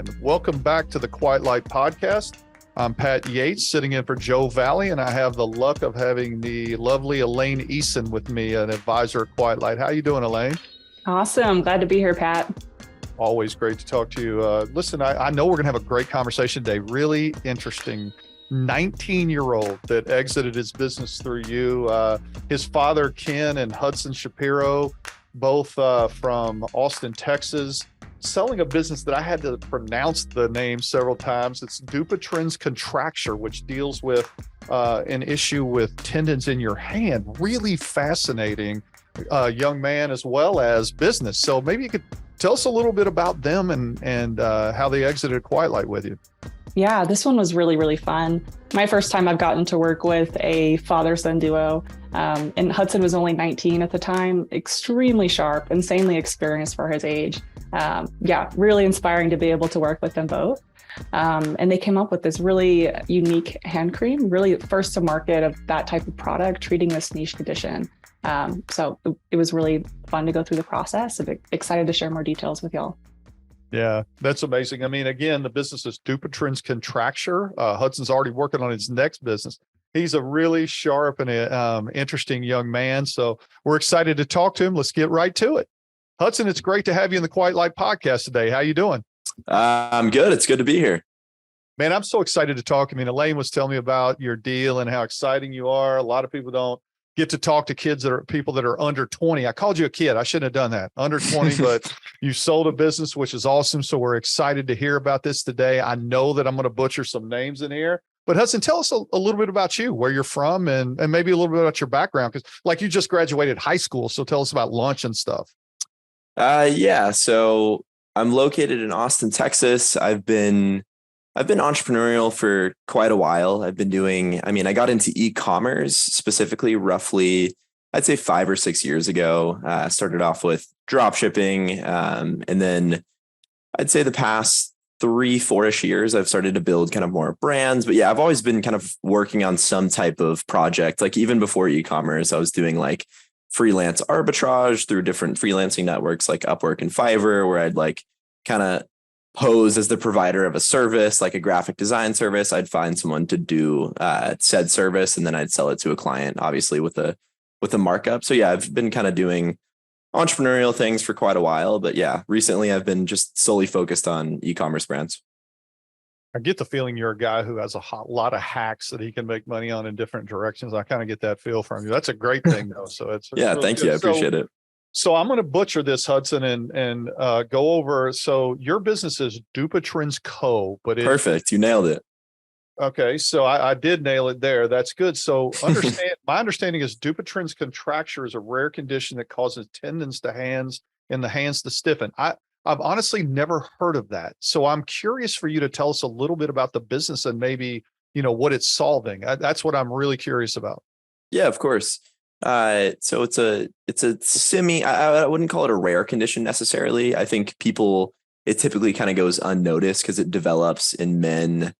And welcome back to the Quiet Light Podcast. I'm Pat Yates, sitting in for Joe Valley, and I have the luck of having the lovely Elaine Eason with me, an advisor at Quiet Light. How you doing, Elaine? Awesome. Glad to be here, Pat. Always great to talk to you. Listen, I know we're going to have a great conversation today. Really interesting 19-year-old that exited his business through you. His father, Ken, and Hudson Shapiro, both from Austin, Texas, selling a business that I had to pronounce the name several times. It's Dupuytren's contracture, which deals with an issue with tendons in your hand. Really fascinating young man as well as business. So maybe you could tell us a little bit about them and how they exited Quiet Light with you. Yeah, this one was really, really fun. My first time I've gotten to work with a father-son duo. And Hudson was only 19 at the time, extremely sharp, insanely experienced for his age. Really inspiring to be able to work with them both. And they came up with this really unique hand cream, really first to market of that type of product, treating this niche condition. So it was really fun to go through the process. I'm excited to share more details with y'all. Yeah, that's amazing. I mean, again, the business is Dupuytren's contracture. Hudson's already working on his next business. He's a really sharp and interesting young man. So we're excited to talk to him. Let's get right to it. Hudson, it's great to have you in the Quiet Light Podcast today. How you doing? I'm good. It's good to be here. Man, I'm so excited to talk. I mean, Elaine was telling me about your deal and how exciting you are. A lot of people don't get to talk to people that are under 20. I called you a kid. I shouldn't have done that. Under 20, but you sold a business, which is awesome. So we're excited to hear about this today. I know that I'm going to butcher some names in here, but Hudson, tell us a little bit about you, where you're from, and maybe a little bit about your background. Because like you just graduated high school. So tell us about lunch and stuff. So I'm located in Austin, Texas. I've been entrepreneurial for quite a while. I got into e-commerce specifically roughly, I'd say 5 or 6 years ago. I started off with drop shipping. And then I'd say the past 3-4-ish years, I've started to build kind of more brands. But yeah, I've always been kind of working on some type of project. Like even before e-commerce, I was doing like freelance arbitrage through different freelancing networks like Upwork and Fiverr, where I'd like kind of pose as the provider of a service, like a graphic design service. I'd find someone to do said service, and then I'd sell it to a client, obviously with a markup. So yeah, I've been kind of doing entrepreneurial things for quite a while, but yeah, recently I've been just solely focused on e-commerce brands. I get the feeling you're a guy who has a lot of hacks that he can make money on in different directions. I kind of get that feel from you. That's a great thing though. So it's yeah, really thank good. you. I appreciate it. So I'm going to butcher this, Hudson, and go over. So your business is Dupuytrensco, but perfect. You nailed it. Okay, so I did nail it there. That's good. So my understanding is Dupuytren's contracture is a rare condition that causes tendons in the hands to stiffen. I've honestly never heard of that. So I'm curious for you to tell us a little bit about the business and maybe, what it's solving. That's what I'm really curious about. Yeah, of course. So it's a I wouldn't call it a rare condition necessarily. I think it typically kind of goes unnoticed because it develops in men,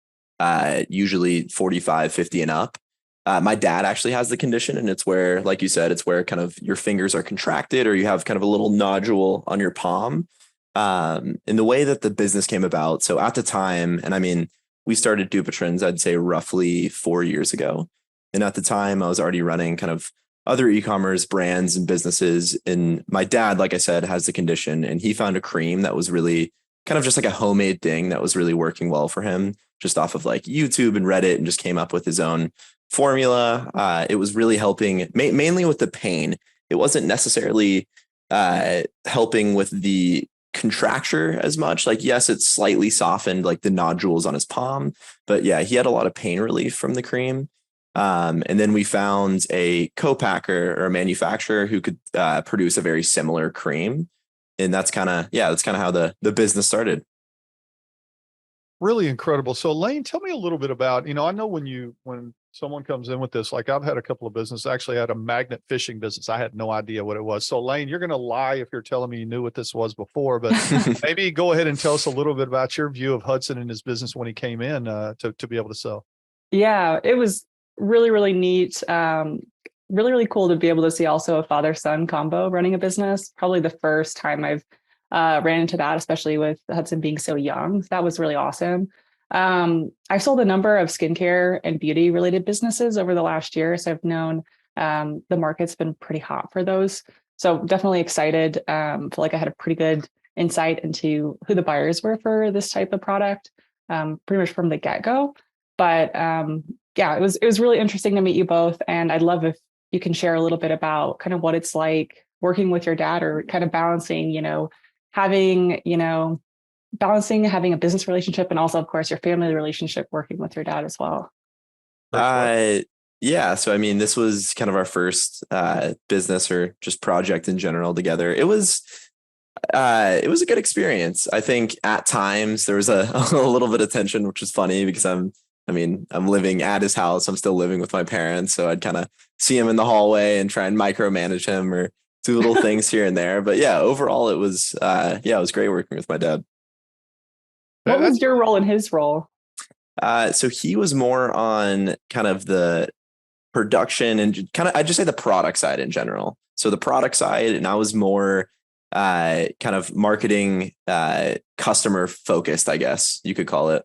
usually 45, 50 and up. My dad actually has the condition, and it's where, like you said, it's where kind of your fingers are contracted or you have kind of a little nodule on your palm. And the way that the business came about. So at the time, and I mean, we started Dupuytren's, I'd say roughly 4 years ago. And at the time I was already running kind of other e-commerce brands and businesses. And my dad, like I said, has the condition, and he found a cream that was really kind of just like a homemade thing that was really working well for him, just off of like YouTube and Reddit, and just came up with his own formula. It was really helping mainly with the pain. It wasn't necessarily helping with the contracture as much. Like, yes, it slightly softened like the nodules on his palm, but yeah, he had a lot of pain relief from the cream. And then we found a co-packer or a manufacturer who could produce a very similar cream. And that's kind of how the business started. Really incredible. So Elaine, tell me a little bit about, I know when someone comes in with this, like I've had a couple of businesses, actually I had a magnet fishing business. I had no idea what it was. So Elaine, you're going to lie if you're telling me you knew what this was before, but maybe go ahead and tell us a little bit about your view of Hudson and his business when he came in to be able to sell. Yeah, it was really, really neat. Really, really cool to be able to see also a father-son combo running a business. Probably the first time I've ran into that, especially with Hudson being so young. That was really awesome. I've sold a number of skincare and beauty related businesses over the last year. So I've known the market's been pretty hot for those. So definitely excited. Feel like I had a pretty good insight into who the buyers were for this type of product, pretty much from the get-go. But yeah, it was really interesting to meet you both. And I'd love if you can share a little bit about kind of what it's like working with your dad, or kind of balancing, having, having a business relationship, and also, of course, your family relationship working with your dad as well. Yeah. So, I mean, this was kind of our first business or just project in general together. It was a good experience. I think at times there was a little bit of tension, which is funny because I'm living at his house. I'm still living with my parents. So I'd kind of see him in the hallway and try and micromanage him or do little things here and there. But yeah, overall, it was great working with my dad. What was your role in his role? So he was more on kind of the production and I'd just say the product side in general. So the product side, and I was more kind of marketing, customer focused, I guess you could call it.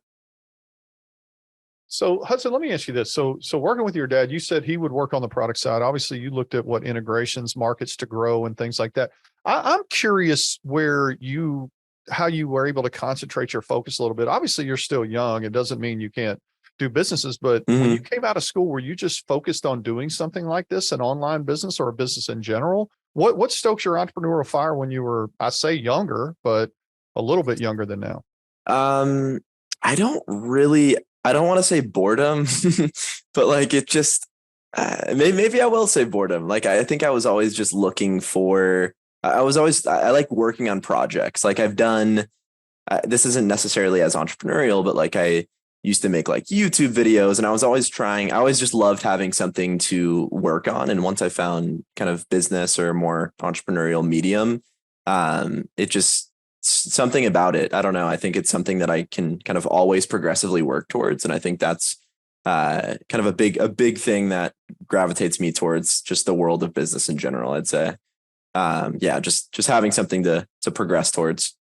So Hudson, let me ask you this. So working with your dad, you said he would work on the product side. Obviously, you looked at what integrations, markets to grow and things like that. I'm curious how you were able to concentrate your focus a little bit. Obviously, you're still young. It doesn't mean you can't do businesses, but when you came out of school, were you just focused on doing something like this, an online business or a business in general? What stokes your entrepreneurial fire when you were, I say younger, but a little bit younger than now? I don't want to say boredom, but like it just, maybe I will say boredom. Like, I think I was always just looking for, I like working on projects. Like I've done, this isn't necessarily as entrepreneurial, but like I used to make like YouTube videos, and I always just loved having something to work on. And once I found kind of business or more entrepreneurial medium, it just, something about it. I don't know. I think it's something that I can kind of always progressively work towards. And I think that's kind of a big thing that gravitates me towards just the world of business in general, I'd say. Just having something to progress towards.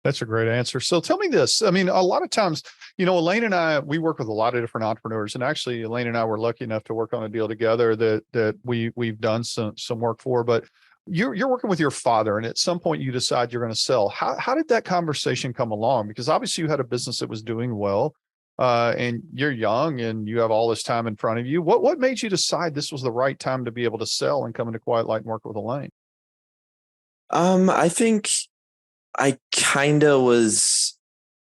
That's a great answer. So tell me this. I mean, a lot of times, Elaine and I, we work with a lot of different entrepreneurs, and actually Elaine and I were lucky enough to work on a deal together that we've done some work for, but you're working with your father, and at some point you decide you're going to sell. How did that conversation come along? Because obviously you had a business that was doing well, and you're young and you have all this time in front of you. What made you decide this was the right time to be able to sell and come into Quiet Light and work with Elaine? I think I kind of was,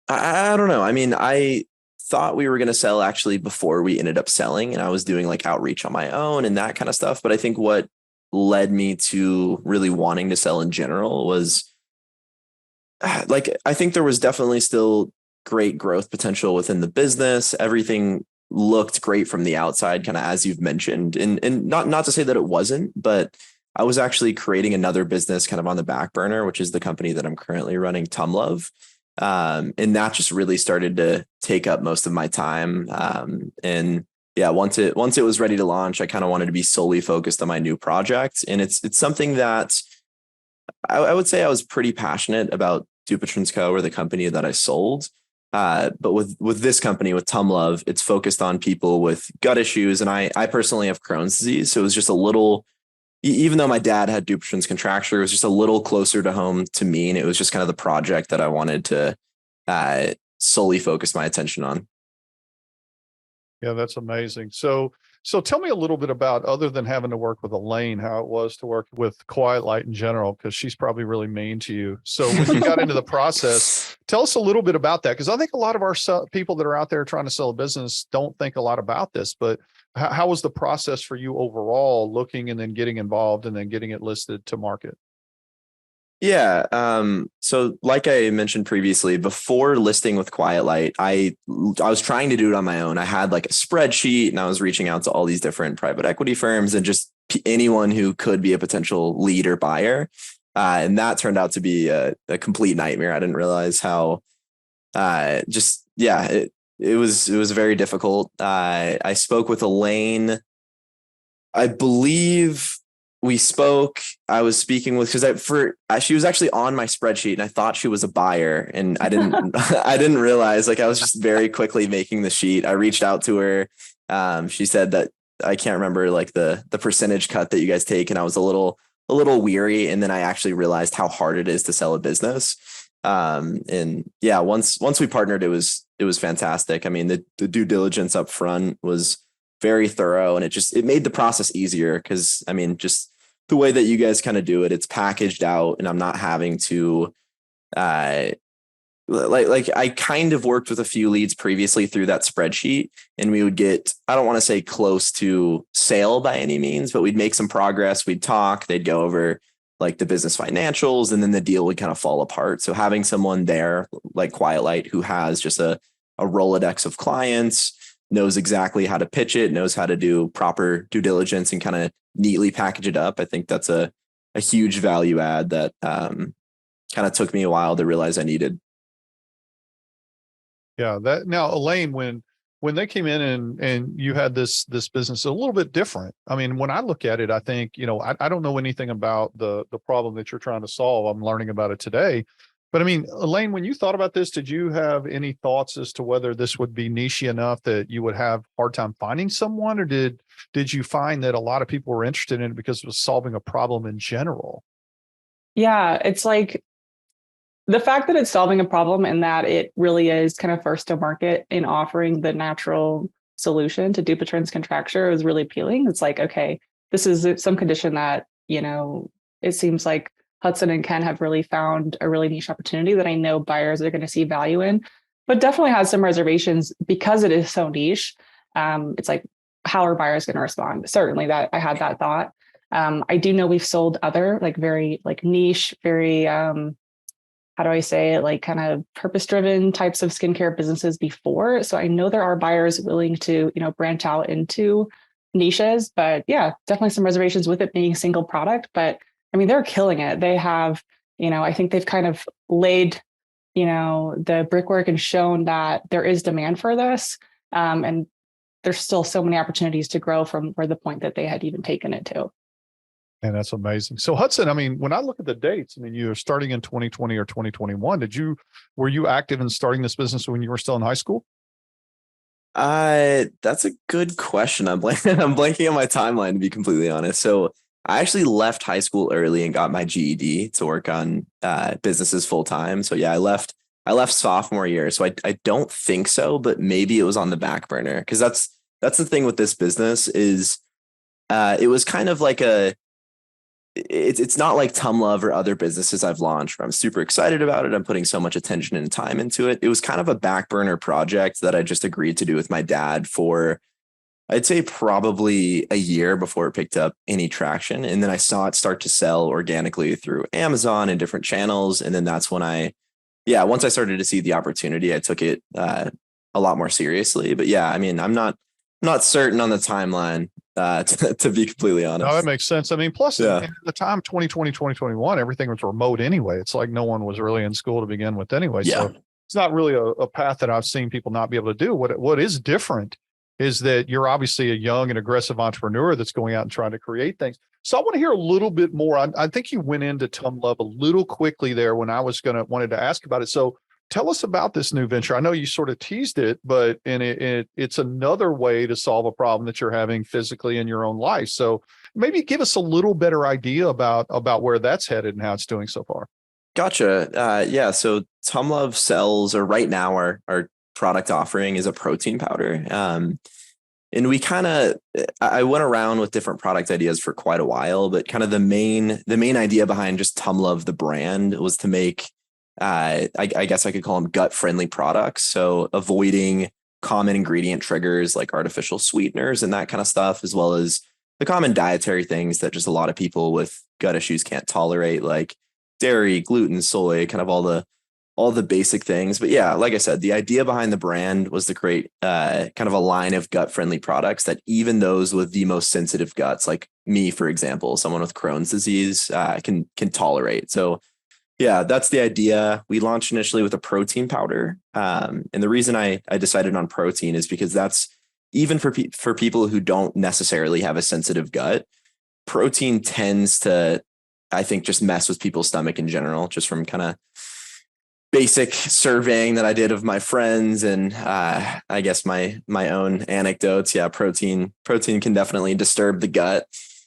I don't know. I mean, I thought we were going to sell actually before we ended up selling, and I was doing like outreach on my own and that kind of stuff. But I think what led me to really wanting to sell in general was like, I think there was definitely still great growth potential within the business. Everything looked great from the outside, kind of as you've mentioned, and not to say that it wasn't, but I was actually creating another business kind of on the back burner, which is the company that I'm currently running, TumLove. And that just really started to take up most of my time. And yeah, once it was ready to launch, I kind of wanted to be solely focused on my new project. And it's something that I would say I was pretty passionate about Dupuytrensco, or the company that I sold. But with this company, with TumLove, it's focused on people with gut issues. And I personally have Crohn's disease. So it was just a little, even though my dad had Dupuytren's contracture, it was just a little closer to home to me. And it was just kind of the project that I wanted to solely focus my attention on. Yeah, that's amazing. So tell me a little bit about, other than having to work with Elaine, how it was to work with Quiet Light in general, because she's probably really mean to you. So when you got into the process, tell us a little bit about that, because I think a lot of our people that are out there trying to sell a business don't think a lot about this. But how was the process for you overall, looking and then getting involved and then getting it listed to market? Yeah. So like I mentioned previously, before listing with Quiet Light, I was trying to do it on my own. I had like a spreadsheet, and I was reaching out to all these different private equity firms and just anyone who could be a potential lead or buyer. And that turned out to be a complete nightmare. I didn't realize how, it was very difficult. I spoke with Elaine, I believe we spoke. I was speaking with, she was actually on my spreadsheet and I thought she was a buyer, and I didn't I didn't realize, like, I was just very quickly making the sheet. I reached out to her. She said that I can't remember like the percentage cut that you guys take, and I was a little weary. And then I actually realized how hard it is to sell a business. And yeah, once we partnered, it was fantastic. I mean, the due diligence up front was very thorough, and it made the process easier, because I mean, just the way that you guys kind of do it, it's packaged out, and I'm not having to like I kind of worked with a few leads previously through that spreadsheet, and we would get, I don't want to say close to sale by any means, but we'd make some progress. We'd talk, they'd go over like the business financials, and then the deal would kind of fall apart. So having someone there like Quiet Light, who has just a Rolodex of clients, knows exactly how to pitch it, knows how to do proper due diligence and kind of neatly package it up. I think that's a huge value add that kind of took me a while to realize I needed. Yeah. That now, Elaine, when they came in and you had this business a little bit different. I mean, when I look at it, I think, I don't know anything about the problem that you're trying to solve. I'm learning about it today. But I mean, Elaine, when you thought about this, did you have any thoughts as to whether this would be niche enough that you would have a hard time finding someone, or did you find that a lot of people were interested in it because it was solving a problem in general? Yeah, it's like the fact that it's solving a problem and that it really is kind of first to market in offering the natural solution to Dupuytren's contracture is really appealing. It's like, okay, this is some condition that, it seems like Hudson and Ken have really found a really niche opportunity that I know buyers are going to see value in, but definitely has some reservations because it is so niche. It's like, how are buyers going to respond? Certainly that I had that thought. I do know we've sold other like very like niche, very, how do I say it, like kind of purpose-driven types of skincare businesses before. So I know there are buyers willing to, branch out into niches, but yeah, definitely some reservations with it being a single product. But I mean, they're killing it. They have, I think they've kind of laid, the brickwork and shown that there is demand for this. And there's still so many opportunities to grow from where the point that they had even taken it to. And that's amazing. So Hudson, I mean, when I look at the dates, I mean, you're starting in 2020 or 2021. Were you active in starting this business when you were still in high school? That's a good question. I'm blanking on my timeline, to be completely honest. So I actually left high school early and got my GED to work on businesses full time. So yeah, I left sophomore year. So I don't think so, but maybe it was on the back burner, because that's the thing with this business is it was kind of like it's not like TumLove or other businesses I've launched where I'm super excited about it. I'm putting so much attention and time into it. It was kind of a back burner project that I just agreed to do with my dad for, I'd say, probably a year before it picked up any traction. And then I saw it start to sell organically through Amazon and different channels. And then that's when once I started to see the opportunity, I took it a lot more seriously. But yeah, I mean, I'm not certain on the timeline, to be completely honest. No, that makes sense. I mean, plus Yeah. at the time, 2020, 2021, everything was remote anyway. It's like no one was really in school to begin with anyway. Yeah. So it's not really a path that I've seen people not be able to do. What is different is that you're obviously a young and aggressive entrepreneur that's going out and trying to create things. So I want to hear a little bit more. I think you went into TumLove a little quickly there when I wanted to ask about it. So tell us about this new venture. I know you sort of teased it, but it's another way to solve a problem that you're having physically in your own life. So maybe give us a little better idea about where that's headed and how it's doing so far. Gotcha. Yeah. So TumLove sells, or right now our product offering is a protein powder. And I went around with different product ideas for quite a while, but kind of the main idea behind just TumLove, the brand, was to make, I guess I could call them gut-friendly products. So avoiding common ingredient triggers like artificial sweeteners and that kind of stuff, as well as the common dietary things that just a lot of people with gut issues can't tolerate, like dairy, gluten, soy, kind of all the basic things. But yeah, like I said, the idea behind the brand was to create kind of a line of gut-friendly products that even those with the most sensitive guts, like me, for example, someone with Crohn's disease, can tolerate. So yeah, that's the idea. We launched initially with a protein powder. And the reason I decided on protein is because that's, even for people who don't necessarily have a sensitive gut, protein tends to, I think, just mess with people's stomach in general, just from kind of basic surveying that I did of my friends and I guess my own anecdotes. Yeah, protein can definitely disturb the gut.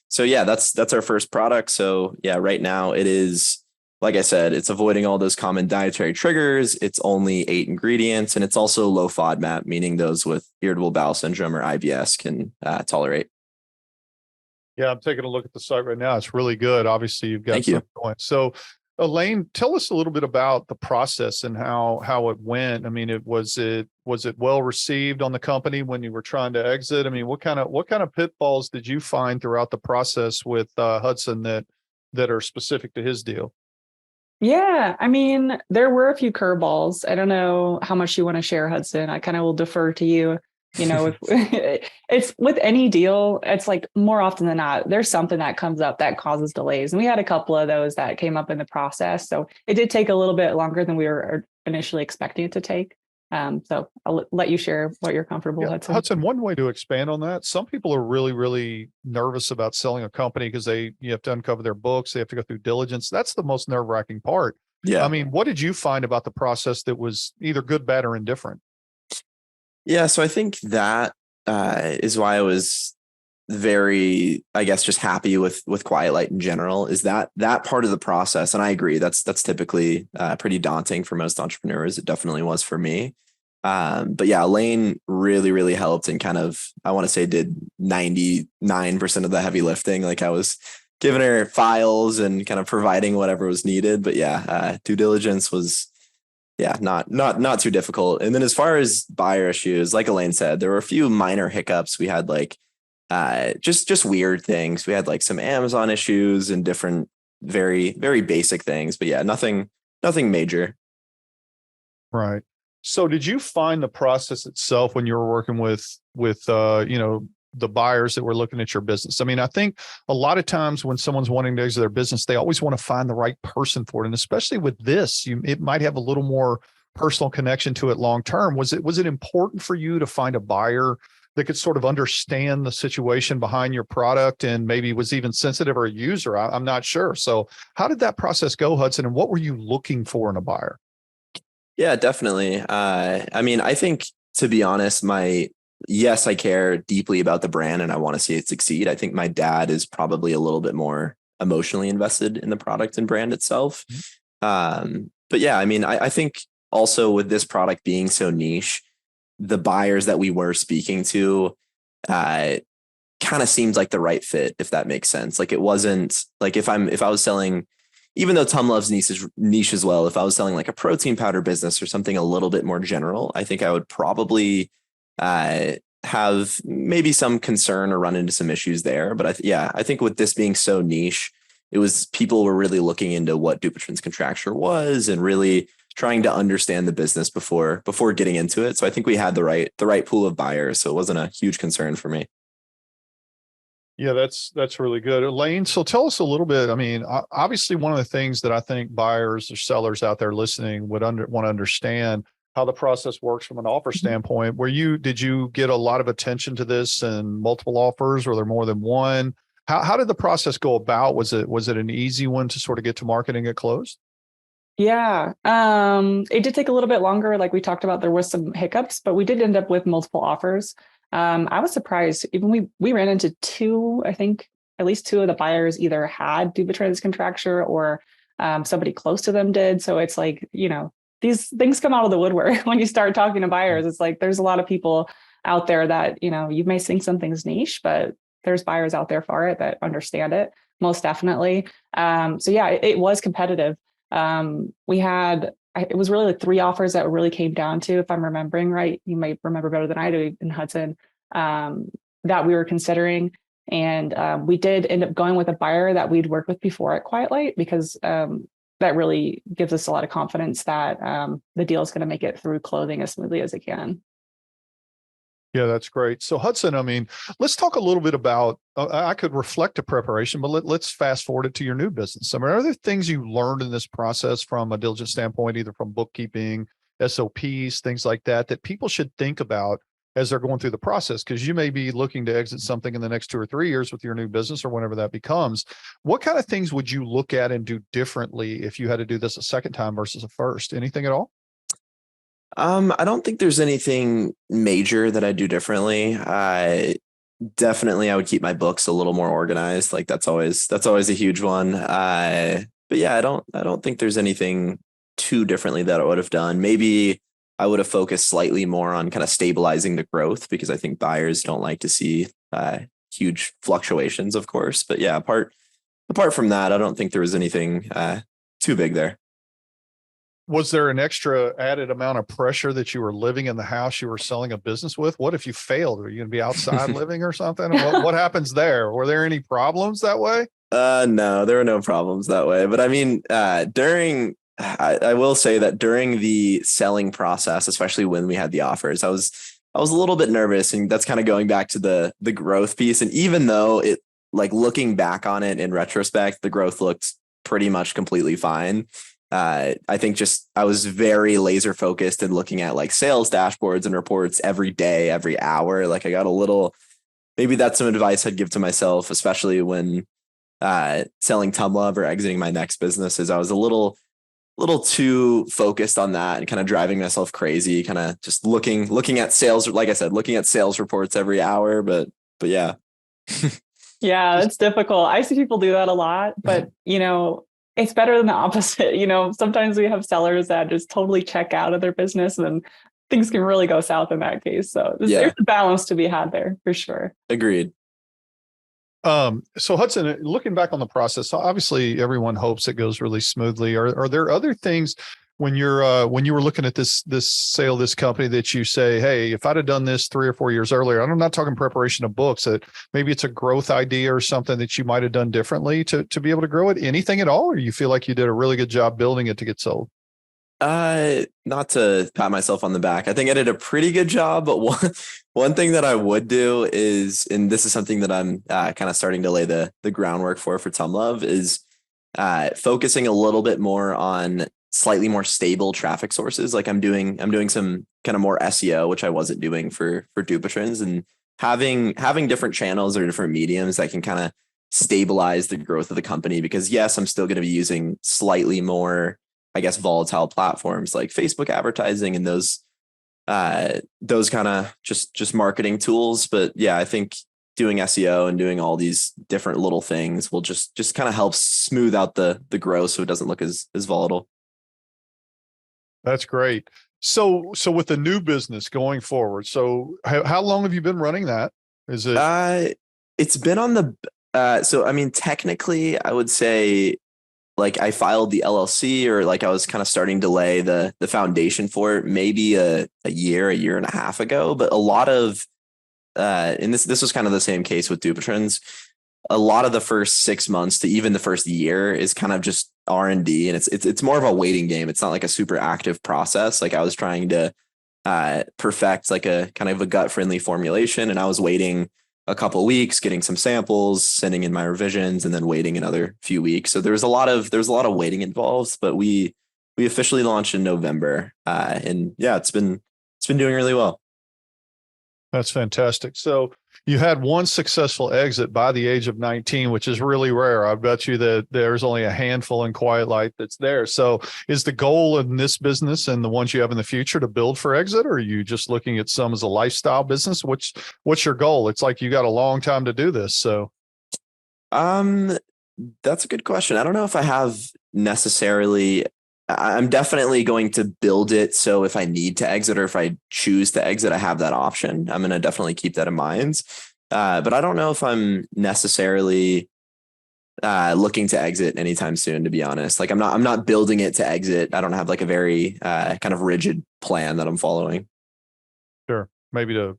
So yeah, that's our first product. So yeah, right now it is, like I said, it's avoiding all those common dietary triggers. It's only 8 ingredients, and it's also low FODMAP, meaning those with irritable bowel syndrome or IBS can tolerate. Yeah, I'm taking a look at the site right now. It's really good. Obviously, you've got Thank you. something going. So, Elaine, tell us a little bit about the process and how it went. I mean, was it well received on the company when you were trying to exit? I mean, what kind of pitfalls did you find throughout the process with Hudson that are specific to his deal? Yeah, I mean, there were a few curveballs. I don't know how much you want to share, Hudson. I kind of will defer to you. You know, if it's with any deal, it's like more often than not, there's something that comes up that causes delays. And we had a couple of those that came up in the process. So it did take a little bit longer than we were initially expecting it to take. So I'll let you share what you're comfortable with, Hudson. Hudson, one way to expand on that, some people are really, really nervous about selling a company because you have to uncover their books. They have to go through diligence. That's the most nerve-wracking part. Yeah. I mean, what did you find about the process that was either good, bad, or indifferent? Yeah, so I think that is why I was very, I guess, just happy with Quiet Light in general, is that part of the process. And I agree, that's typically pretty daunting for most entrepreneurs. It definitely was for me. But yeah, Elaine really, really helped and kind of, I want to say, did 99% of the heavy lifting. Like, I was giving her files and kind of providing whatever was needed. But yeah, due diligence was, yeah, not too difficult. And then as far as buyer issues, like Elaine said, there were a few minor hiccups. We had like just weird things. We had like some Amazon issues and different very, very basic things. But yeah, nothing major. Right. So did you find the process itself when you were working with the buyers that were looking at your business? I mean, I think a lot of times when someone's wanting to exit their business, they always want to find the right person for it. And especially with this, it might have a little more personal connection to it long term. Was it important for you to find a buyer that could sort of understand the situation behind your product and maybe was even sensitive or a user? I'm not sure. So how did that process go, Hudson? And what were you looking for in a buyer? Yeah, definitely. I mean, I think, to be honest, yes, I care deeply about the brand and I want to see it succeed. I think my dad is probably a little bit more emotionally invested in the product and brand itself. But yeah, I mean, I think also with this product being so niche, the buyers that we were speaking to kind of seems like the right fit, if that makes sense. Like, it wasn't like if I was selling, even though TumLove's niche as well, if I was selling like a protein powder business or something a little bit more general, I think I would probably have maybe some concern or run into some issues there. But I think with this being so niche, it was, people were really looking into what Dupuytren's contracture was and really trying to understand the business before getting into it. So I think we had the right pool of buyers. So it wasn't a huge concern for me. Yeah, that's really good. Elaine, so tell us a little bit. I mean, obviously one of the things that I think buyers or sellers out there listening would want to understand how the process works from an offer standpoint. Did you get a lot of attention to this and multiple offers? Were there more than one? How did the process go about? Was it an easy one to sort of get to market and get closed? Yeah, it did take a little bit longer. Like we talked about, there was some hiccups, but we did end up with multiple offers. I was surprised. Even we ran into two, I think at least two of the buyers either had Dupuytren's contracture or somebody close to them did. So it's like, these things come out of the woodwork when you start talking to buyers. It's like there's a lot of people out there that, you may think something's niche, but there's buyers out there for it that understand it, most definitely. So yeah, it was competitive. It was really like 3 offers that really came down to, if I'm remembering right, you might remember better than I do in Hudson, that we were considering. And we did end up going with a buyer that we'd worked with before at Quiet Light, because that really gives us a lot of confidence that the deal is going to make it through closing as smoothly as it can. Yeah, that's great. So Hudson, I mean, let's talk a little bit about, I could reflect to preparation, but let's fast forward it to your new business. I mean, are there things you learned in this process from a diligence standpoint, either from bookkeeping, SOPs, things like that people should think about as they're going through the process, because you may be looking to exit something in the next 2 or 3 years with your new business or whenever that becomes. What kind of things would you look at and do differently if you had to do this a second time versus a first? Anything at all? I don't think there's anything major that I do differently. Definitely I would keep my books a little more organized. Like that's always a huge one. But yeah, I don't think there's anything too differently that I would have done. Maybe I would have focused slightly more on kind of stabilizing the growth, because I think buyers don't like to see huge fluctuations, of course. But yeah, apart from that, I don't think there was anything too big there. Was there an extra added amount of pressure that you were living in the house you were selling a business with? What if you failed? Are you going to be outside living or something? What happens there? Were there any problems that way? No, there were no problems that way. But I mean, I will say that during the selling process, especially when we had the offers, I was a little bit nervous, and that's kind of going back to the growth piece. And even though it, like looking back on it in retrospect, the growth looked pretty much completely fine. I think just I was very laser focused and looking at like sales dashboards and reports every day, every hour. Like I got a little, maybe that's some advice I'd give to myself, especially when selling TumLove or exiting my next business, is I was a little too focused on that and kind of driving myself crazy, kind of just looking at sales, like I said, looking at sales reports every hour. But yeah. Yeah, it's difficult. I see people do that a lot, but it's better than the opposite. Sometimes we have sellers that just totally check out of their business, and then things can really go south in that case. So there's a balance to be had there for sure. Agreed. So Hudson, looking back on the process, obviously everyone hopes it goes really smoothly. Are there other things when you were looking at this sale, this company, that you say, hey, if I'd have done this 3 or 4 years earlier, and I'm not talking preparation of books, that maybe it's a growth idea or something that you might have done differently to be able to grow it, anything at all? Or you feel like you did a really good job building it to get sold? Not to pat myself on the back, I think I did a pretty good job, but one thing that I would do is, and this is something that I'm kind of starting to lay the groundwork for TumLove, is focusing a little bit more on slightly more stable traffic sources. Like I'm doing some kind of more SEO, which I wasn't doing for Dupuytrens, and having different channels or different mediums that can kind of stabilize the growth of the company. Because yes, I'm still going to be using slightly more, I guess, volatile platforms like Facebook advertising and those kind of just marketing tools. But yeah, I think doing SEO and doing all these different little things will just kind of help smooth out the growth, so it doesn't look as volatile. That's great. So with the new business going forward, so how long have you been running that? Is it? It's been on the, so I mean, technically I would say, like I filed the LLC, or like I was kind of starting to lay the foundation for it maybe a year and a half ago. But a lot of, and this was kind of the same case with Dupuytrens. A lot of the first 6 months to even the first year is kind of just R&D, and it's more of a waiting game. It's not like a super active process. Like I was trying to perfect like a kind of a gut friendly formulation, and I was waiting a couple of weeks, getting some samples, sending in my revisions, and then waiting another few weeks. So there was a lot of waiting involved, but we officially launched in November, and yeah, it's been doing really well. That's fantastic. So you had one successful exit by the age of 19, which is really rare. I bet you that there's only a handful in Quiet Light that's there. So is the goal in this business and the ones you have in the future to build for exit, or are you just looking at some as a lifestyle business? What's your goal? It's like you got a long time to do this. So that's a good question. I don't know if I have necessarily. I'm definitely going to build it, so if I need to exit or if I choose to exit, I have that option. I'm going to definitely keep that in mind. But I don't know if I'm necessarily looking to exit anytime soon, to be honest. Like I'm not building it to exit. I don't have like a very kind of rigid plan that I'm following. Sure. Maybe to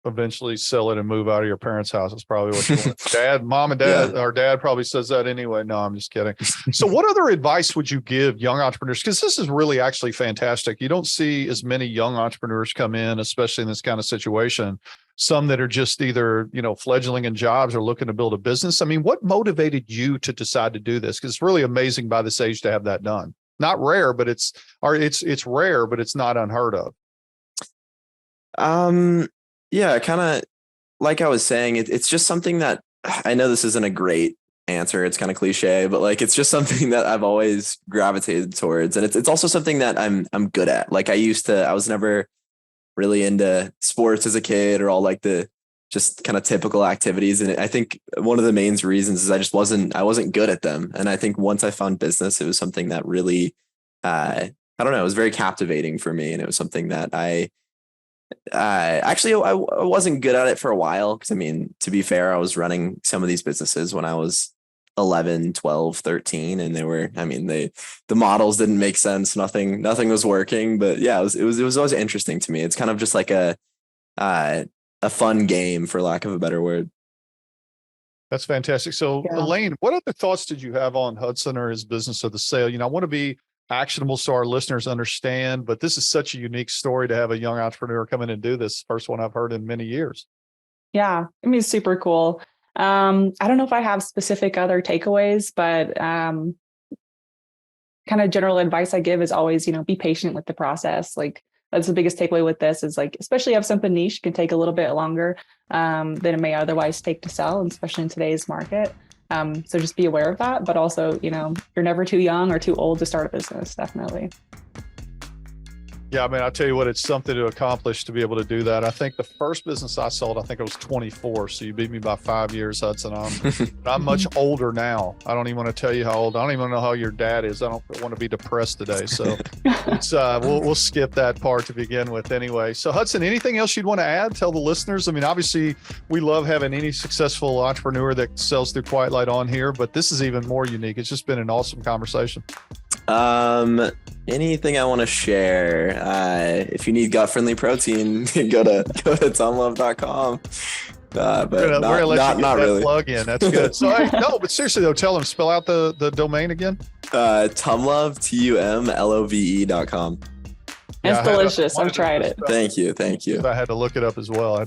eventually sell it and move out of your parents' house is probably what you want. Mom and dad, or dad probably says that anyway. No, I'm just kidding. So what other advice would you give young entrepreneurs? Because this is really actually fantastic. You don't see as many young entrepreneurs come in, especially in this kind of situation. Some that are just either, fledgling in jobs or looking to build a business. I mean, what motivated you to decide to do this? Because it's really amazing by this age to have that done. Not rare, but it's rare, but it's not unheard of. Yeah, kind of like I was saying, it's just something that I know this isn't a great answer. It's kind of cliche, but like it's just something that I've always gravitated towards, and it's also something that I'm good at. Like I was never really into sports as a kid or all like the just kind of typical activities, and I think one of the main reasons is I wasn't good at them, and I think once I found business, it was something that really I don't know, it was very captivating for me, and it was something that I wasn't good at it for a while because I mean, to be fair, I was running some of these businesses when I was 11, 12, 13, and the models didn't make sense. Nothing was working, but yeah, it was always interesting to me. It's kind of just like a fun game, for lack of a better word. That's fantastic. So Yeah. Elaine, what other thoughts did you have on Hudson or his business of the sale? I want to be actionable so our listeners understand, but this is such a unique story to have a young entrepreneur come in and do this. First one I've heard in many years. Yeah, I mean, it's super cool. I don't know if I have specific other takeaways, but kind of general advice I give is always, be patient with the process. Like that's the biggest takeaway with this is like, especially if something niche can take a little bit longer than it may otherwise take to sell, and especially in today's market. So just be aware of that, but also, you're never too young or too old to start a business, definitely. Yeah, I mean, I'll tell you what, it's something to accomplish to be able to do that. I think the first business I sold, I think I was 24. So you beat me by 5 years, Hudson. I'm much older now. I don't even want to tell you how old. I don't even know how your dad is. I don't want to be depressed today. So it's we'll skip that part to begin with anyway. So Hudson, anything else you'd want to add? Tell the listeners. I mean, obviously we love having any successful entrepreneur that sells through Quiet Light on here, but this is even more unique. It's just been an awesome conversation. Anything I want to share, if you need gut-friendly protein, go to TumLove.com. But we're gonna let you get not that really. plug in. That's good. So no, but seriously though, tell them, spell out the domain again. TumLove, TUMLOVE.com. It's delicious. I've tried it. Thank you. I had to look it up as well.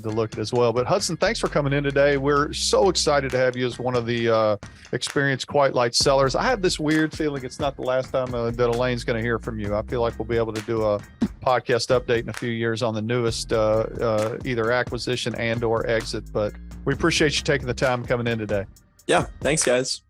But Hudson, thanks for coming in today. We're so excited to have you as one of the experienced Quiet Light sellers. I have this weird feeling it's not the last time that Elaine's going to hear from you. I feel like we'll be able to do a podcast update in a few years on the newest either acquisition and or exit. But we appreciate you taking the time coming in today. Yeah. Thanks, guys.